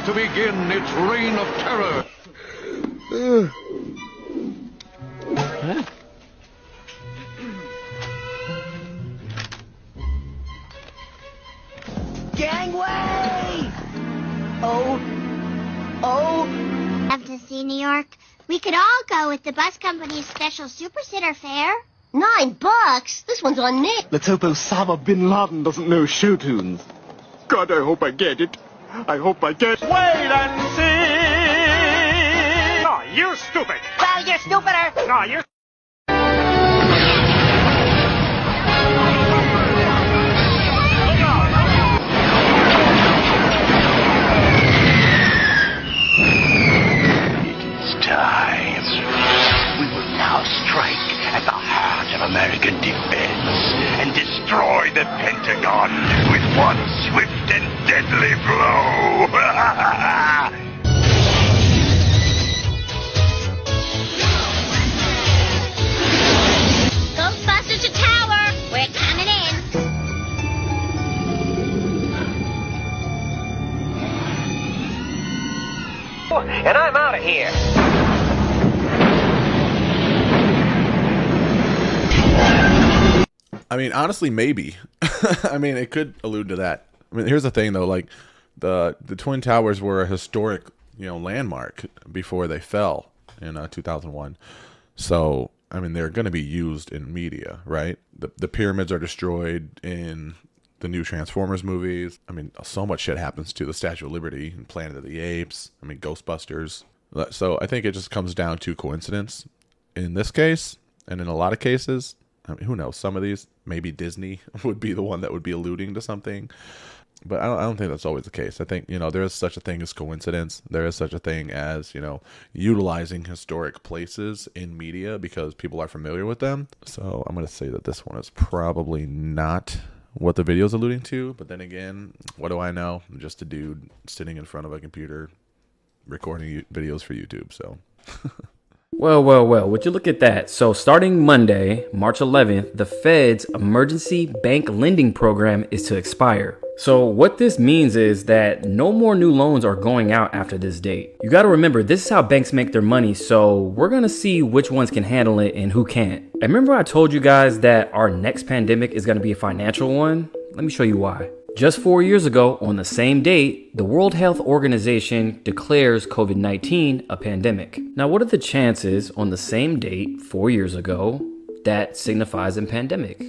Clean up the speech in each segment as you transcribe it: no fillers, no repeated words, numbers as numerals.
about to begin its reign of terror. Huh? Gangway! Love to see New York. We could all go with the bus company's special super sitter fare. $9? This one's on me. Let's hope Osama bin Laden doesn't know show tunes. God, I hope I get it. I hope I get... Wait and see! No, you're stupid! Well, you're stupider. No, you're... Time. We will now strike at the heart of American defense and destroy the Pentagon with one swift and deadly blow. Ghostbusters to tower. We're coming in. And I'm out of here. I mean, honestly, maybe. I mean, it could allude to that. I mean, here's the thing, though. Like, the Twin Towers were a historic, landmark before they fell in 2001. So, I mean, they're going to be used in media, right? The pyramids are destroyed in the new Transformers movies. I mean, so much shit happens to the Statue of Liberty and Planet of the Apes. I mean, Ghostbusters. So I think it just comes down to coincidence in this case, and in a lot of cases. I mean, who knows? Some of these, maybe Disney would be the one that would be alluding to something. But I don't think that's always the case. I think, there is such a thing as coincidence. There is such a thing as, utilizing historic places in media because people are familiar with them. So I'm going to say that this one is probably not what the video is alluding to. But then again, what do I know? I'm just a dude sitting in front of a computer recording videos for YouTube. So... Well, would you look at that? So starting Monday, March 11th, the Fed's emergency bank lending program is to expire. So what this means is that no more new loans are going out after this date. You got to remember, this is how banks make their money. So we're going to see which ones can handle it and who can't. And remember I told you guys that our next pandemic is going to be a financial one? Let me show you why. Just 4 years ago, on the same date, the World Health Organization declares COVID-19 a pandemic. Now, what are the chances on the same date 4 years ago that signifies a pandemic?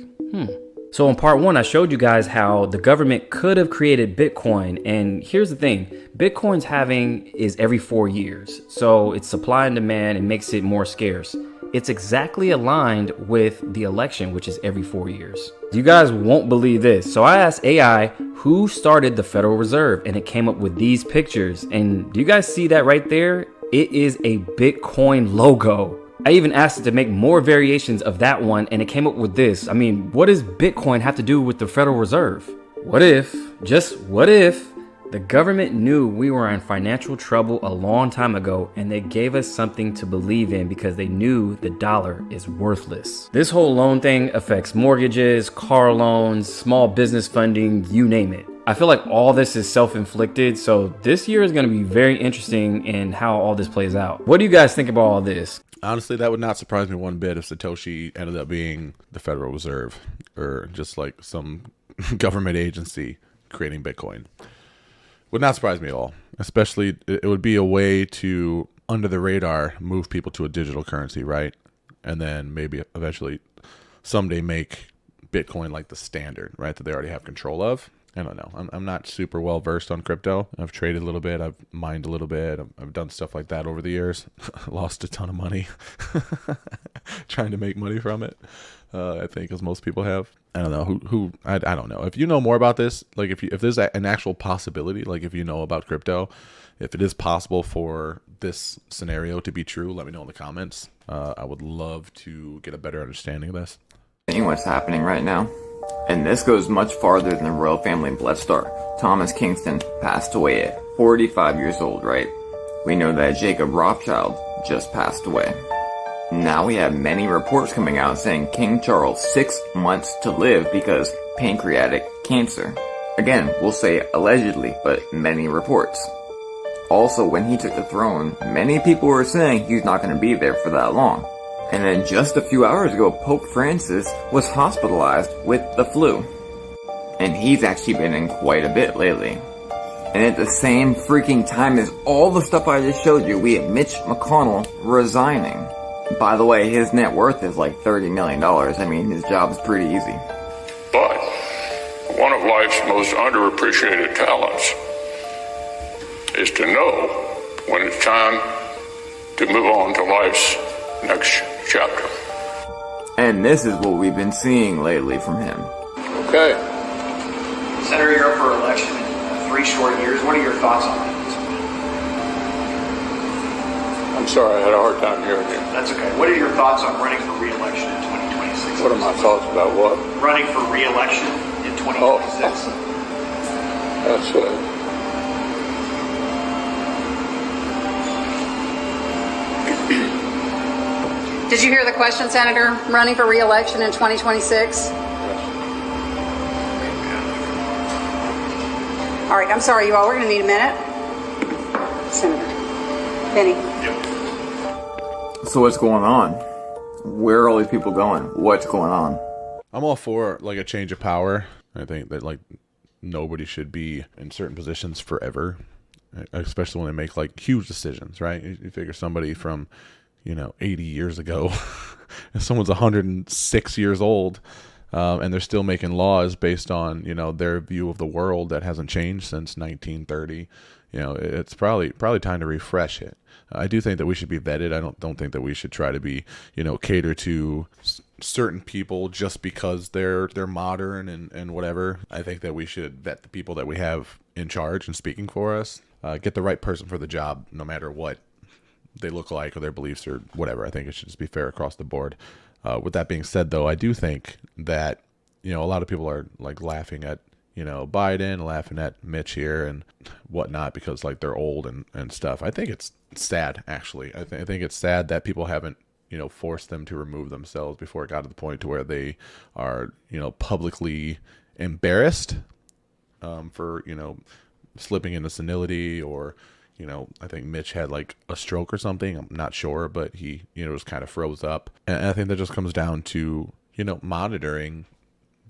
So in part one, I showed you guys how the government could have created Bitcoin. And here's the thing, Bitcoin's halving is every 4 years. So it's supply and demand and makes it more scarce. It's exactly aligned with the election, which is every 4 years. You guys won't believe this. So I asked AI who started the Federal Reserve, and it came up with these pictures. And do you guys see that right there? It is a Bitcoin logo. I even asked it to make more variations of that one, and it came up with this. I mean, what does Bitcoin have to do with the Federal Reserve? What if, just what if, the government knew we were in financial trouble a long time ago and they gave us something to believe in because they knew the dollar is worthless. This whole loan thing affects mortgages, car loans, small business funding, you name it. I feel like all this is self-inflicted, so this year is going to be very interesting in how all this plays out. What do you guys think about all this? Honestly, that would not surprise me one bit if Satoshi ended up being the Federal Reserve or just like some government agency creating Bitcoin. Would not surprise me at all. Especially, it would be a way to, under the radar, move people to a digital currency, right? And then maybe eventually someday make Bitcoin like the standard, right? That they already have control of. I don't know. I'm not super well versed on crypto. I've traded a little bit. I've mined a little bit. I've done stuff like that over the years. Lost a ton of money trying to make money from it. I think, as most people have. I don't know I don't know. If you know more about this, like if there's an actual possibility, like if you know about crypto, if it is possible for this scenario to be true, let me know in the comments. I would love to get a better understanding of this. What's happening right now? And this goes much farther than the royal family in Blood Star. Thomas Kingston passed away at 45 years old, right? We know that Jacob Rothschild just passed away. Now we have many reports coming out saying King Charles 6 months to live because pancreatic cancer. Again, we'll say allegedly, but many reports. Also, when he took the throne, many people were saying he's not going to be there for that long. And then just a few hours ago, Pope Francis was hospitalized with the flu. And he's actually been in quite a bit lately. And at the same freaking time as all the stuff I just showed you, we have Mitch McConnell resigning. By the way, his net worth is like $30 million. I mean, his job's pretty easy. But one of life's most underappreciated talents is to know when it's time to move on to life's next chapter. And this is what we've been seeing lately from him. Okay. Senator, you're up for election in 3 short years. What are your thoughts on that? I'm sorry, I had a hard time hearing you. That's okay. What are your thoughts on running for re-election in 2026? What are my thoughts about what? Running for re-election in 2026. That's it. Did you hear the question, Senator? Running for re-election in 2026? All right, I'm sorry, you all. We're going to need a minute. Senator Benny. So what's going on? Where are all these people going? What's going on? I'm all for like a change of power. I think that like nobody should be in certain positions forever, especially when they make like huge decisions, right? You figure somebody from 80 years ago, if someone's 106 years old, and they're still making laws based on, their view of the world that hasn't changed since 1930, it's probably time to refresh it. I do think that we should be vetted. I don't think that we should try to be, cater to certain people just because they're modern and whatever. I think that we should vet the people that we have in charge and speaking for us, get the right person for the job, no matter what they look like or their beliefs or whatever. I think it should just be fair across the board. With that being said, though, I do think that, a lot of people are like laughing at, Biden, laughing at Mitch here and whatnot because like they're old and stuff. I think it's sad, actually. I think it's sad that people haven't, forced them to remove themselves before it got to the point to where they are, publicly embarrassed for, slipping into senility or, I think Mitch had like a stroke or something. I'm not sure, but he, was kind of froze up. And I think that just comes down to, monitoring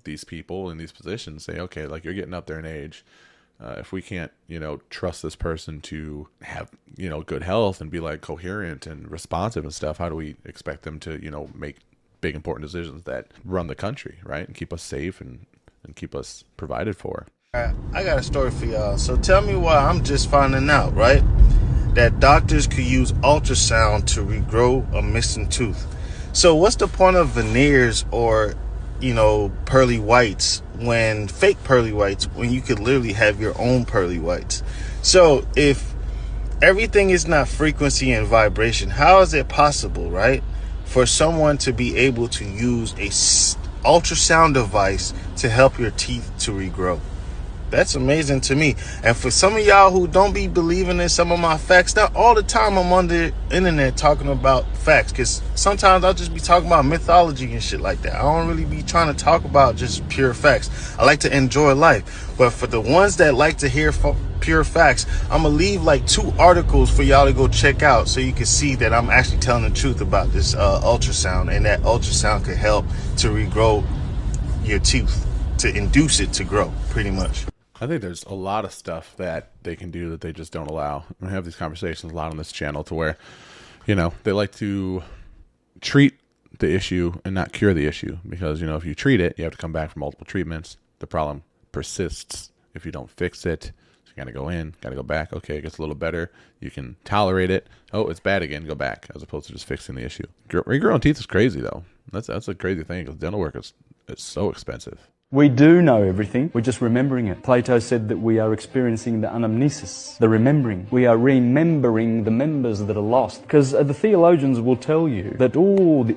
these people in these positions. Say, okay, like you're getting up there in age. If we can't, trust this person to have, good health and be like coherent and responsive and stuff, how do we expect them to, make big important decisions that run the country, right? And keep us safe and keep us provided for. I got a story for y'all. So tell me why I'm just finding out, right, that doctors could use ultrasound to regrow a missing tooth. So what's the point of veneers or, pearly whites when fake pearly whites when you could literally have your own pearly whites? So if everything is not frequency and vibration, how is it possible, right, for someone to be able to use a ultrasound device to help your teeth to regrow? That's amazing to me. And for some of y'all who don't be believing in some of my facts, not all the time I'm on the internet talking about facts, because sometimes I'll just be talking about mythology and shit like that. I don't really be trying to talk about just pure facts. I like to enjoy life. But for the ones that like to hear pure facts, I'm going to leave like 2 articles for y'all to go check out so you can see that I'm actually telling the truth about this ultrasound, and that ultrasound could help to regrow your tooth, to induce it to grow, pretty much. I think there's a lot of stuff that they can do that they just don't allow. We have these conversations a lot on this channel to where, they like to treat the issue and not cure the issue because, if you treat it, you have to come back for multiple treatments. The problem persists if you don't fix it. So you got to go in, got to go back. Okay, it gets a little better. You can tolerate it. Oh, it's bad again. Go back, as opposed to just fixing the issue. Regrowing teeth is crazy, though. That's a crazy thing because dental work is so expensive. We do know everything, we're just remembering it. Plato said that we are experiencing the anamnesis, the remembering. We are remembering the members that are lost. Because the theologians will tell you that, the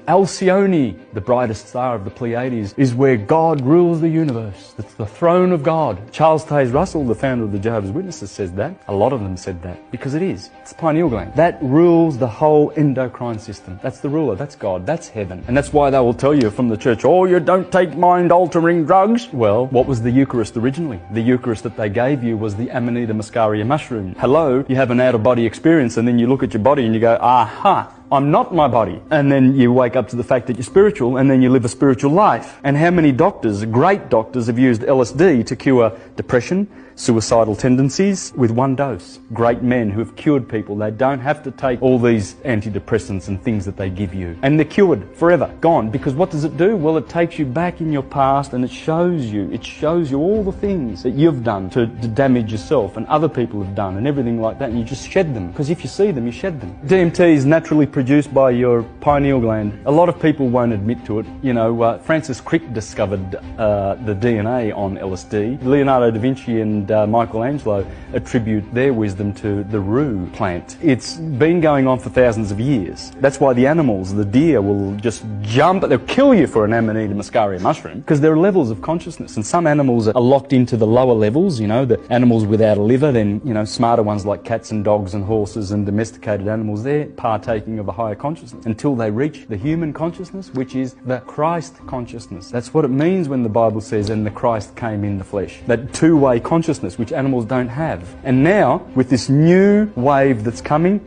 Alcyone, the brightest star of the Pleiades, is where God rules the universe. It's the throne of God. Charles Taze Russell, the founder of the Jehovah's Witnesses, says that. A lot of them said that. Because it is. It's the pineal gland. That rules the whole endocrine system. That's the ruler. That's God. That's heaven. And that's why they will tell you from the church, you don't take mind-altering drugs. drugs? Well, what was the Eucharist originally? The Eucharist that they gave you was the Amanita muscaria mushroom. Hello, you have an out-of-body experience and then you look at your body and you go, aha, I'm not my body. And then you wake up to the fact that you're spiritual and then you live a spiritual life. And how many doctors, great doctors, have used LSD to cure depression, suicidal tendencies with one dose? Great men who have cured people. They don't have to take all these antidepressants and things that they give you. And they're cured forever, gone. Because what does it do? Well, it takes you back in your past and it shows you all the things that you've done to damage yourself and other people have done and everything like that, and you just shed them. Because if you see them, you shed them. DMT is naturally produced by your pineal gland. A lot of people won't admit to it. You know, Francis Crick discovered the DNA on LSD. Leonardo da Vinci and Michelangelo attribute their wisdom to the rue plant. It's been going on for thousands of years. That's why the animals, the deer, will just jump, they'll kill you for an Amanita muscaria mushroom, because there are levels of consciousness, and some animals are locked into the lower levels, you know, the animals without a liver, then, you know, smarter ones like cats and dogs and horses and domesticated animals, they're partaking of a higher consciousness until they reach the human consciousness, which is the Christ consciousness. That's what it means when the Bible says, and the Christ came in the flesh. That two-way consciousness, which animals don't have. And now, with this new wave that's coming,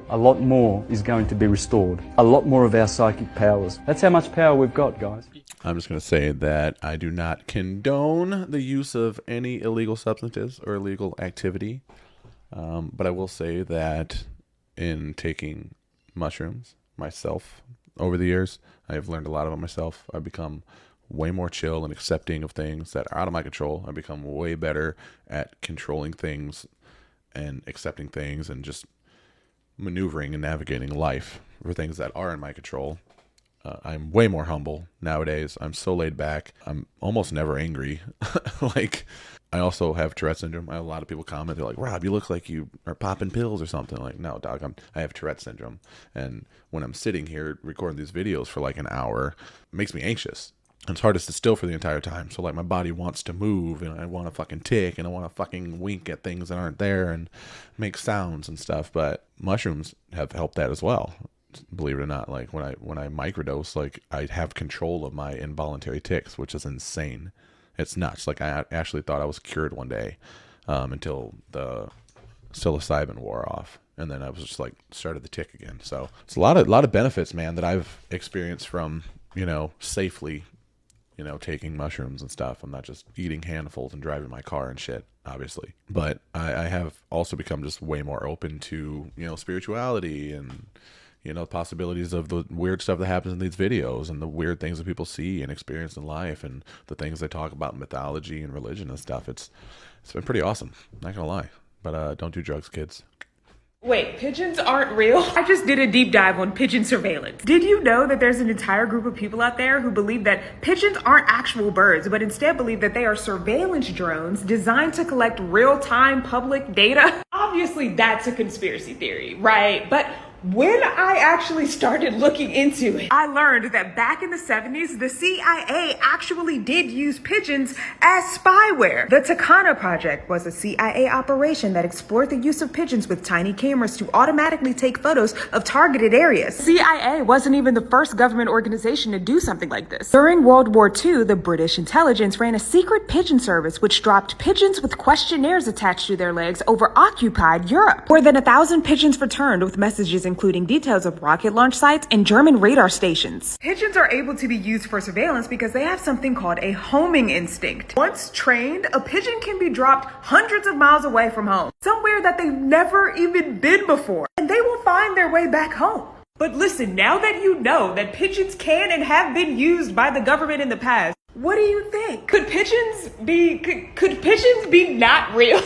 a lot more is going to be restored. A lot more of our psychic powers. That's how much power we've got, guys. I'm just going to say that I do not condone the use of any illegal substances or illegal activity. But I will say that in taking mushrooms myself over the years, I have learned a lot about myself. I've become way more chill and accepting of things that are out of my control. I've become way better at controlling things and accepting things and just maneuvering and navigating life for things that are in my control. I'm way more humble nowadays. I'm so laid back. I'm almost never angry. Like, I also have Tourette syndrome. I have a lot of people comment. They're like, Rob, you look like you are popping pills or something. I'm like, no, dog, I have Tourette syndrome. And when I'm sitting here recording these videos for like an hour, it makes me anxious. It's hard to sit still for the entire time. So like my body wants to move and I want to fucking tick and I want to fucking wink at things that aren't there and make sounds and stuff. But mushrooms have helped that as well. Believe it or not, like when I microdose, like I have control of my involuntary tics, which is insane. It's nuts. Like I actually thought I was cured one day until the psilocybin wore off. And then I was just like started the tick again. So it's a lot of benefits, man, that I've experienced from, you know, safely, you know, taking mushrooms and stuff. I'm not just eating handfuls and driving my car and shit, obviously. But I have also become just way more open to, you know, spirituality and, you know, possibilities of the weird stuff that happens in these videos and the weird things that people see and experience in life and the things they talk about in mythology and religion and stuff. It's been pretty awesome, not gonna lie. But don't do drugs, kids. Wait, pigeons aren't real? I just did a deep dive on pigeon surveillance. Did you know that there's an entire group of people out there who believe that pigeons aren't actual birds, but instead believe that they are surveillance drones designed to collect real-time public data? Obviously, that's a conspiracy theory, right? But when I actually started looking into it, I learned that back in the 70s, the CIA actually did use pigeons as spyware. The Takana Project was a CIA operation that explored the use of pigeons with tiny cameras to automatically take photos of targeted areas. CIA wasn't even the first government organization to do something like this. During World War II, the British intelligence ran a secret pigeon service which dropped pigeons with questionnaires attached to their legs over occupied Europe. More than 1,000 pigeons returned with messages including details of rocket launch sites and German radar stations. Pigeons are able to be used for surveillance because they have something called a homing instinct. Once trained, a pigeon can be dropped hundreds of miles away from home, somewhere that they've never even been before, and they will find their way back home. But listen, now that you know that pigeons can and have been used by the government in the past, what do you think? Could pigeons be not real?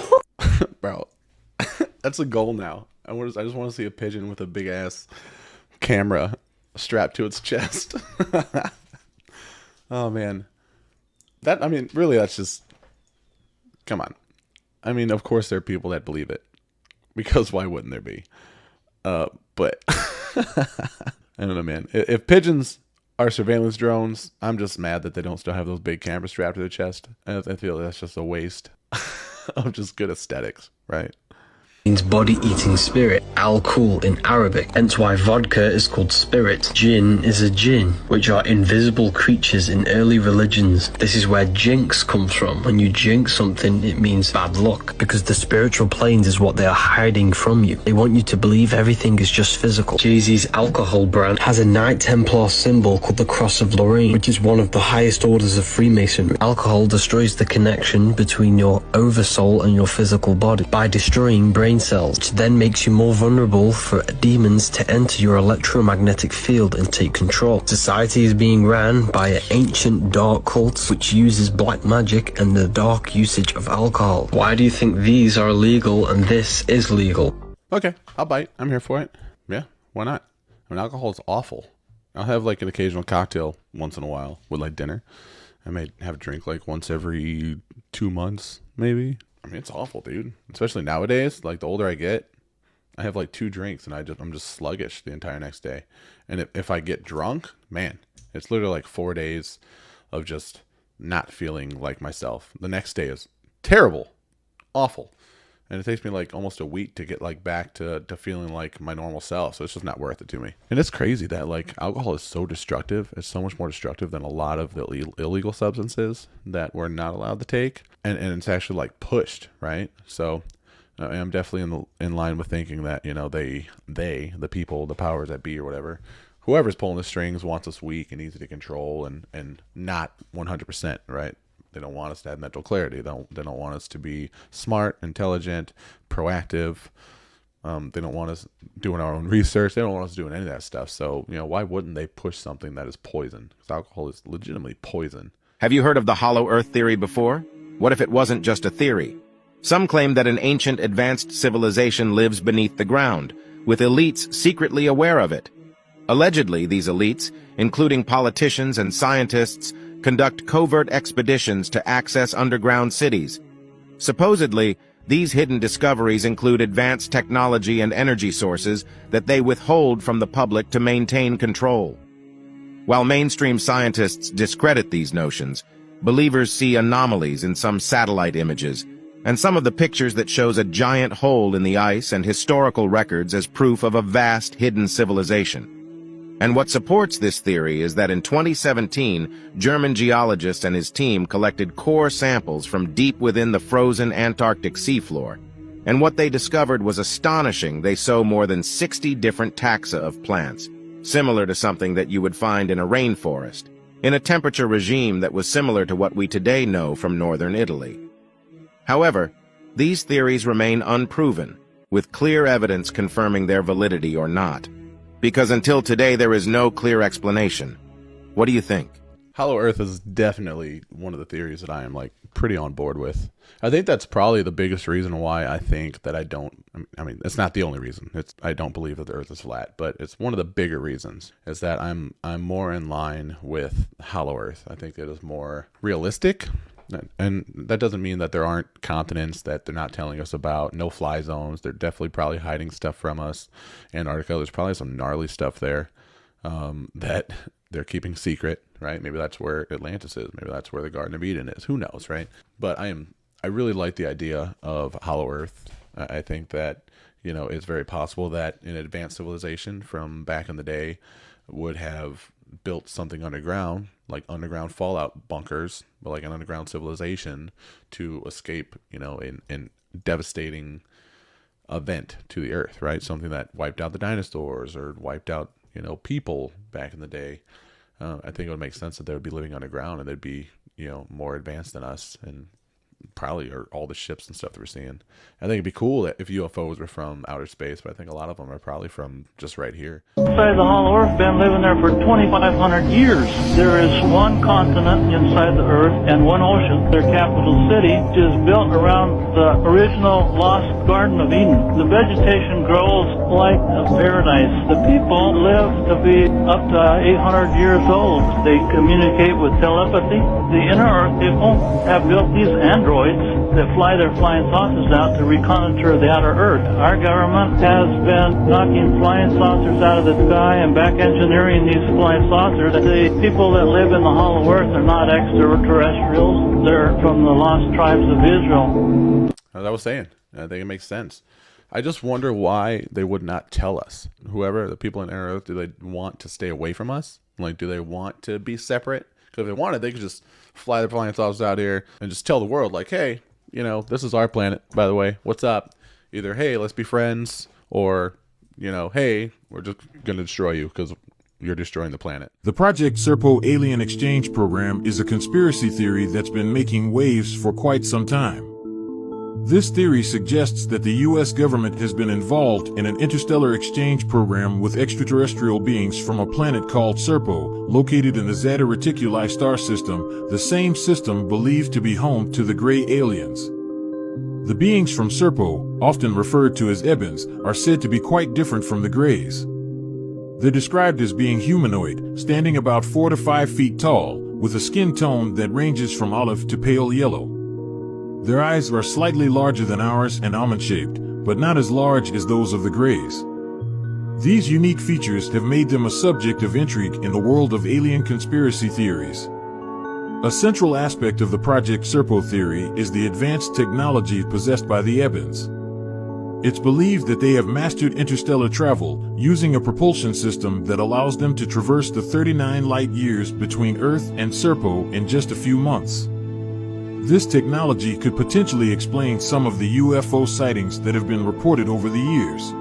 Bro, that's a goal now. I just want to see a pigeon with a big ass camera strapped to its chest. Oh man, really, that's just, come on. I mean, of course there are people that believe it, because why wouldn't there be? But I don't know, man. If pigeons are surveillance drones, I'm just mad that they don't still have those big cameras strapped to their chest. I feel that's just a waste of just good aesthetics, right? means body-eating spirit, al-Kul in Arabic, hence why vodka is called spirit. Jinn is a jinn, which are invisible creatures in early religions. This is where jinx comes from. When you jinx something, it means bad luck, because the spiritual planes is what they are hiding from you. They want you to believe everything is just physical. Jay-Z's alcohol brand has a Knight Templar symbol called the Cross of Lorraine, which is one of the highest orders of Freemasonry. Alcohol destroys the connection between your oversoul and your physical body by destroying brain cells, which then makes you more vulnerable for demons to enter your electromagnetic field and take control. Society is being ran by an ancient dark cult which uses black magic and the dark usage of alcohol. Why do you think these are legal and this is legal? Okay, I'll bite. I'm here for it. Yeah, why not? I mean, alcohol is awful. I'll have like an occasional cocktail once in a while with like dinner. I may have a drink like once every 2 months, maybe. I mean, it's awful, dude. Especially nowadays. Like, the older I get, I have like 2 drinks and I'm just sluggish the entire next day. And if I get drunk, man, it's literally like 4 days of just not feeling like myself. The next day is terrible, awful. And it takes me like almost a week to get like back to feeling like my normal self. So it's just not worth it to me. And it's crazy that like alcohol is so destructive. It's so much more destructive than a lot of the illegal substances that we're not allowed to take. And it's actually like pushed, right? So I'm definitely in line with thinking that, you know, the people, the powers that be or whatever, whoever's pulling the strings wants us weak and easy to control and not 100%, right? They don't want us to have mental clarity. They don't want us to be smart, intelligent, proactive. They don't want us doing our own research. They don't want us doing any of that stuff. So, you know, why wouldn't they push something that is poison? Because alcohol is legitimately poison. Have you heard of the hollow earth theory before? What if it wasn't just a theory? Some claim that an ancient advanced civilization lives beneath the ground, with elites secretly aware of it. Allegedly, these elites, including politicians and scientists, conduct covert expeditions to access underground cities. Supposedly, these hidden discoveries include advanced technology and energy sources that they withhold from the public to maintain control. While mainstream scientists discredit these notions, believers see anomalies in some satellite images, and some of the pictures that shows a giant hole in the ice and historical records as proof of a vast hidden civilization. And what supports this theory is that in 2017, German geologist and his team collected core samples from deep within the frozen Antarctic seafloor. And what they discovered was astonishing. They saw more than 60 different taxa of plants, similar to something that you would find in a rainforest, in a temperature regime that was similar to what we today know from northern Italy. However, these theories remain unproven, with clear evidence confirming their validity or not. Because until today, there is no clear explanation. What do you think? Hollow Earth is definitely one of the theories that I am like pretty on board with. I think that's probably the biggest reason why I think that I mean, it's not the only reason. I don't believe that the Earth is flat, but it's one of the bigger reasons is that I'm more in line with Hollow Earth. I think it is more realistic. And that doesn't mean that there aren't continents that they're not telling us about, no-fly zones. They're definitely probably hiding stuff from us. Antarctica, there's probably some gnarly stuff there that they're keeping secret, right? Maybe that's where Atlantis is. Maybe that's where the Garden of Eden is. Who knows, right? But I really like the idea of Hollow Earth. I think that, you know, it's very possible that an advanced civilization from back in the day would have built something underground, like underground fallout bunkers, but like an underground civilization to escape, you know, in devastating event to the earth, right? Something that wiped out the dinosaurs or wiped out, you know, people back in the day. I think it would make sense that they would be living underground and they'd be, you know, more advanced than us and probably are all the ships and stuff that we're seeing. I think it'd be cool that if UFOs were from outer space, but I think a lot of them are probably from just right here. Inside the Hollow Earth, been living there for 2,500 years. There is one continent inside the Earth and one ocean. Their capital city is built around the original lost Garden of Eden. The vegetation grows like a paradise. The people live to be up to 800 years old. They communicate with telepathy. The inner Earth people have built these androids that fly their flying saucers out to reconnoiter the outer Earth. Our government has been knocking flying saucers out of the sky and back engineering these flying saucers. The people that live in the Hollow Earth are not extraterrestrials. They're from the lost tribes of Israel. As I was saying, I think it makes sense. I just wonder why they would not tell us. Whoever, the people in Inner Earth, do they want to stay away from us? Like, do they want to be separate? Because if they wanted, they could just fly their flying saucers out here and just tell the world, like, hey, you know, this is our planet, by the way. What's up? Either, hey, let's be friends, or, you know, hey, we're just going to destroy you because you're destroying the planet. The Project Serpo Alien Exchange Program is a conspiracy theory that's been making waves for quite some time. This theory suggests that the U.S. government has been involved in an interstellar exchange program with extraterrestrial beings from a planet called Serpo, located in the Zeta Reticuli star system, the same system believed to be home to the gray aliens. The beings from Serpo, often referred to as Ebens, are said to be quite different from the Greys. They're described as being humanoid, standing about 4 to 5 feet tall, with a skin tone that ranges from olive to pale yellow. Their eyes are slightly larger than ours and almond-shaped, but not as large as those of the Greys. These unique features have made them a subject of intrigue in the world of alien conspiracy theories. A central aspect of the Project Serpo theory is the advanced technology possessed by the Ebens. It's believed that they have mastered interstellar travel using a propulsion system that allows them to traverse the 39 light years between Earth and Serpo in just a few months. This technology could potentially explain some of the UFO sightings that have been reported over the years.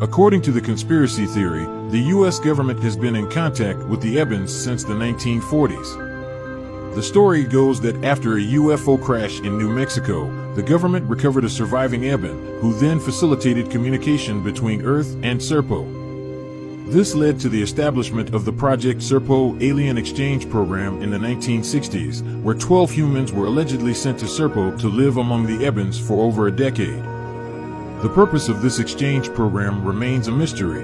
According to the conspiracy theory, the U.S. government has been in contact with the Ebens since the 1940s. The story goes that after a UFO crash in New Mexico, the government recovered a surviving Eben, who then facilitated communication between Earth and Serpo. This led to the establishment of the Project Serpo Alien Exchange Program in the 1960s, where 12 humans were allegedly sent to Serpo to live among the Ebens for over a decade. The purpose of this exchange program remains a mystery.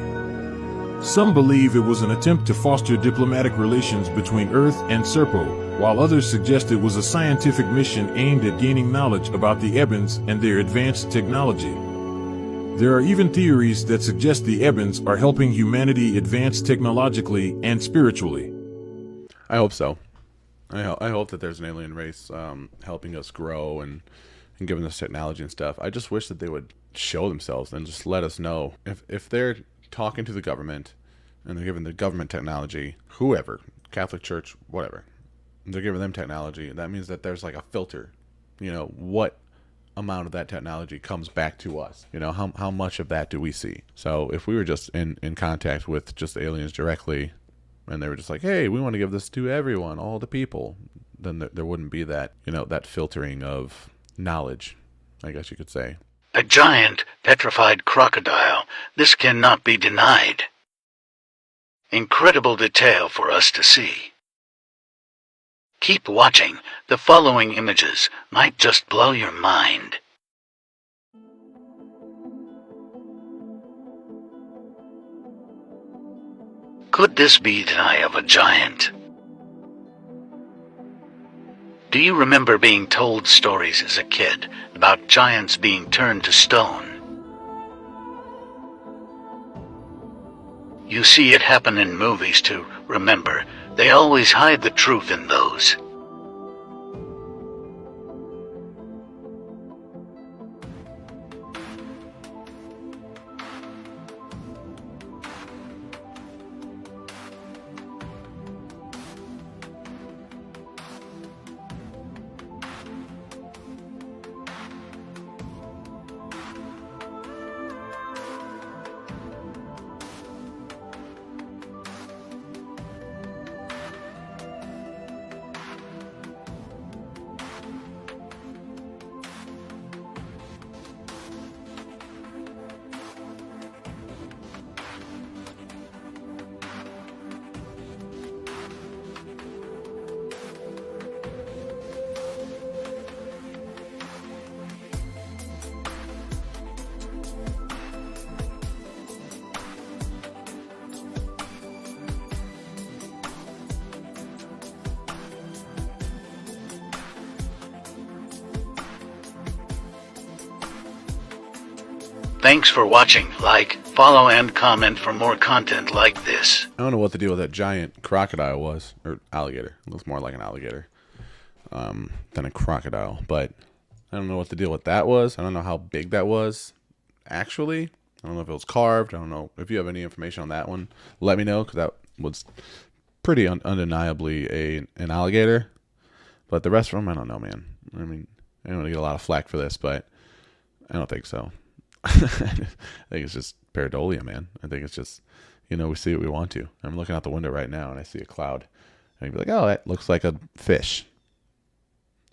Some believe it was an attempt to foster diplomatic relations between Earth and Serpo, while others suggest it was a scientific mission aimed at gaining knowledge about the Ebens and their advanced technology. There are even theories that suggest the Ebens are helping humanity advance technologically and spiritually. I hope so. I hope that there's an alien race helping us grow and giving us technology and stuff. I just wish that they would show themselves and just let us know. If they're talking to the government and they're giving the government technology, whoever, Catholic Church, whatever, they're giving them technology, that means that there's like a filter. You know, what amount of that technology comes back to us? You know, how much of that do we see? So if we were just in contact with just aliens directly, and they were just like, hey, we want to give this to everyone, all the people, then there wouldn't be that, you know, that filtering of knowledge, I guess you could say. A giant petrified crocodile. This cannot be denied. Incredible detail for us to see. Keep watching. The following images might just blow your mind. Could this be the eye of a giant? Do you remember being told stories as a kid about giants being turned to stone? You see it happen in movies too. Remember, they always hide the truth in those. Thanks for watching. Like, follow, and comment for more content like this. I don't know what the deal with that giant crocodile was, or alligator. It looks more like an alligator than a crocodile, but I don't know what the deal with that was. I don't know how big that was. actually. I don't know if it was carved. I don't know if you have any information on that one. Let me know, because that was pretty undeniably an alligator. But the rest of them, I don't know, man. I mean, I don't want to get a lot of flack for this, but I don't think so. I think it's just pareidolia, man. I think it's just, we see what we want to. I'm looking out the window right now and I see a cloud. And I'd be like, oh, that looks like a fish.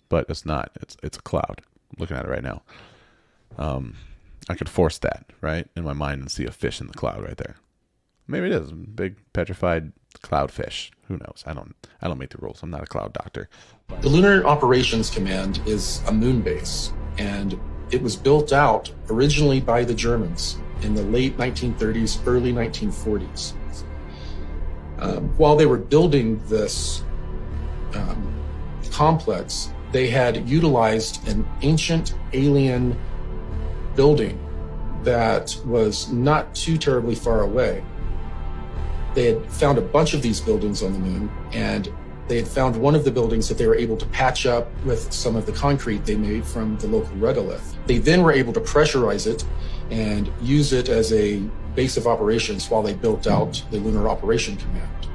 But it's not. It's a cloud. I'm looking at it right now. I could force that, right, in my mind and see a fish in the cloud right there. Maybe it is a big petrified cloud fish. Who knows? I don't make the rules. I'm not a cloud doctor. The Lunar Operations Command is a moon base, and it was built out originally by the Germans in the late 1930s, early 1940s. While they were building this complex, they had utilized an ancient alien building that was not too terribly far away. They had found a bunch of these buildings on the moon, and they had found one of the buildings that they were able to patch up with some of the concrete they made from the local regolith. They then were able to pressurize it and use it as a base of operations while they built out the Lunar Operation Command.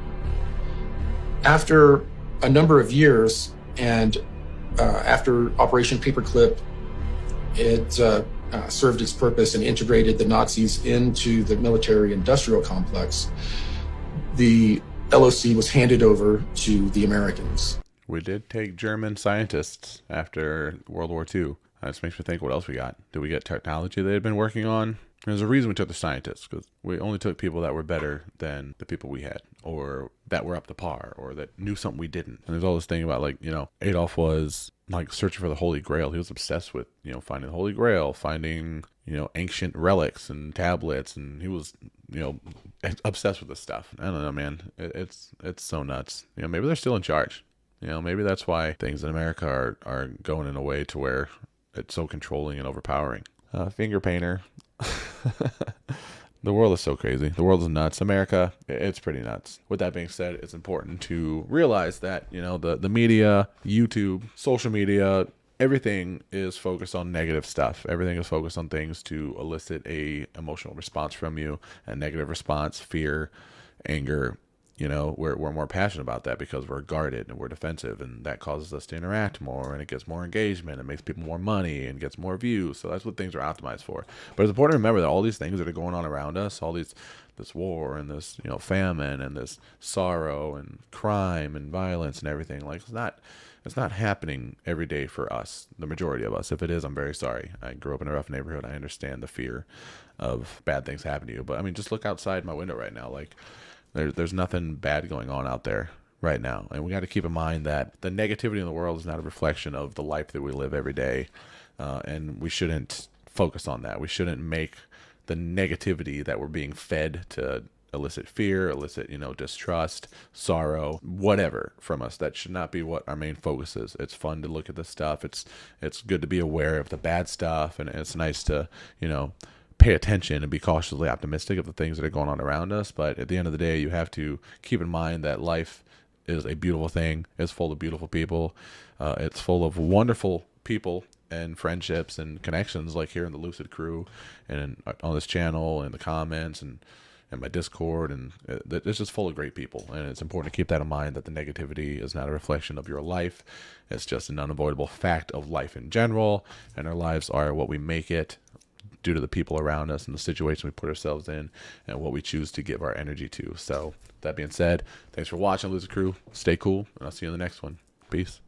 After a number of years, and after Operation Paperclip, it served its purpose and integrated the Nazis into the military-industrial complex. The LOC was handed over to the Americans. We did take German scientists after World War II. That just makes me think, what else we got? Did we get technology they had been working on? There's a reason we took the scientists, because we only took people that were better than the people we had, or that were up to par, or that knew something we didn't. And there's all this thing about, like, Adolf was like searching for the Holy Grail. He was obsessed with, finding the Holy Grail, finding, ancient relics and tablets, and he was, obsessed with this stuff. I don't know, man. It's so nuts. Maybe they're still in charge. Maybe that's why things in America are going in a way to where it's so controlling and overpowering. Finger painter. The world is so crazy. The world is nuts. America, it's pretty nuts. With that being said, it's important to realize that, the media, YouTube, social media, everything is focused on negative stuff. Everything is focused on things to elicit a emotional response from you, a negative response, fear, anger. We're more passionate about that because we're guarded and we're defensive, and that causes us to interact more, and it gets more engagement, it makes people more money and gets more views. So that's what things are optimized for. But it's important to remember that all these things that are going on around us, this war and this, famine and this sorrow and crime and violence and everything, like it's not happening every day for us, the majority of us. If it is, I'm very sorry. I grew up in a rough neighborhood. I understand the fear of bad things happening to you. But I mean, just look outside my window right now. Like, there's nothing bad going on out there right now. And we got to keep in mind that the negativity in the world is not a reflection of the life that we live every day. And we shouldn't focus on that. We shouldn't make the negativity that we're being fed to elicit fear, elicit, distrust, sorrow, whatever from us. That should not be what our main focus is. It's fun to look at this stuff. It's good to be aware of the bad stuff. And it's nice to, pay attention and be cautiously optimistic of the things that are going on around us. But at the end of the day, you have to keep in mind that life is a beautiful thing. It's full of beautiful people. It's full of wonderful people and friendships and connections, like here in the Lucid Crew and on this channel and the comments and my Discord. And it's just full of great people. And it's important to keep that in mind, that the negativity is not a reflection of your life. It's just an unavoidable fact of life in general. And our lives are what we make it, due to the people around us and the situation we put ourselves in and what we choose to give our energy to. So that being said, thanks for watching, Lucid Crew. Stay cool, and I'll see you in the next one. Peace.